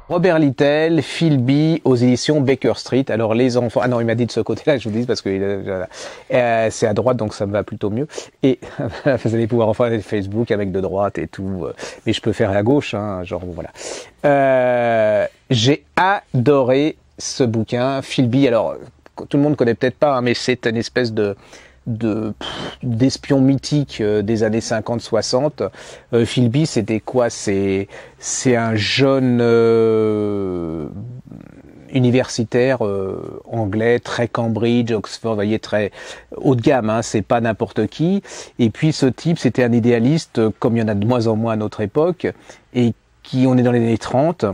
Robert Littel, Philby, aux éditions Baker Street. Alors les enfants, ah non, il m'a dit de ce côté-là, je vous dis parce que c'est à droite, donc ça me va plutôt mieux. Et vous allez pouvoir enfin aller Facebook avec de droite et tout, mais je peux faire à gauche, hein, genre voilà. J'ai adoré ce bouquin, Philby. Alors tout le monde connaît peut-être pas, hein, mais c'est une espèce d'espion mythique des années 50-60. Philby, c'était quoi? C'est un jeune universitaire anglais, très Cambridge, Oxford, vous voyez, très haut de gamme, hein, c'est pas n'importe qui. Et puis ce type, c'était un idéaliste, comme il y en a de moins en moins à notre époque, et on est dans les années 30.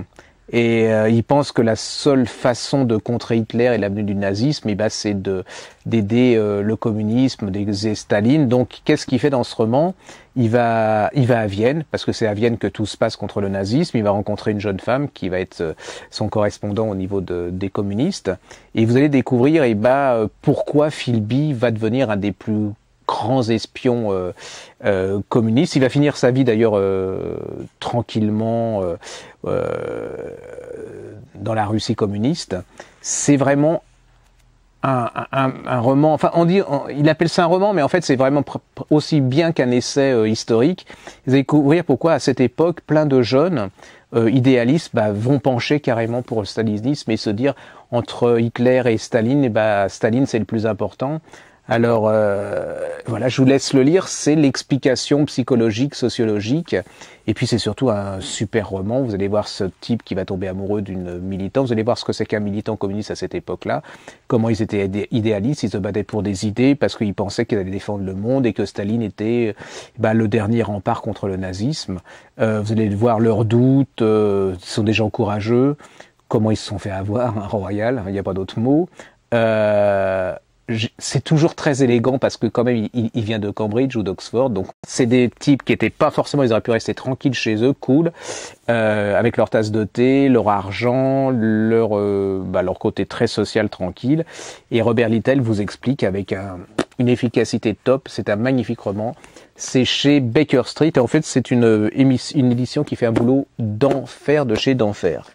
Et il pense que la seule façon de contrer Hitler et l'avenue du nazisme, eh ben, c'est d'aider le communisme, d'aider Staline. Donc, qu'est-ce qu'il fait dans ce roman? Il va à Vienne, parce que c'est à Vienne que tout se passe contre le nazisme. Il va rencontrer une jeune femme qui va être son correspondant au niveau des communistes. Et vous allez découvrir, eh ben, pourquoi Philby va devenir un des plus grands espions communistes. Il va finir sa vie d'ailleurs tranquillement dans la Russie communiste. C'est vraiment un roman, enfin il appelle ça un roman, mais en fait c'est vraiment aussi bien qu'un essai historique. Vous allez découvrir pourquoi à cette époque plein de jeunes idéalistes vont pencher carrément pour le stalinisme et se dire entre Hitler et Staline, Staline c'est le plus important. Alors voilà, je vous laisse le lire, c'est l'explication psychologique, sociologique, et puis c'est surtout un super roman. Vous allez voir ce type qui va tomber amoureux d'une militante, vous allez voir ce que c'est qu'un militant communiste à cette époque-là, comment ils étaient idéalistes, ils se battaient pour des idées parce qu'ils pensaient qu'ils allaient défendre le monde et que Staline était le dernier rempart contre le nazisme. Vous allez voir leurs doutes, ce sont des gens courageux, comment ils se sont fait avoir, un royal, il n'y a pas d'autre mot. C'est toujours très élégant parce que quand même il vient de Cambridge ou d'Oxford, donc c'est des types qui étaient pas forcément, ils auraient pu rester tranquilles chez eux, cool, avec leur tasse de thé, leur argent, leur côté très social tranquille. Et Robert Littel vous explique avec une efficacité top, c'est un magnifique roman. C'est chez Baker Street et en fait c'est une édition qui fait un boulot d'enfer de chez d'enfer.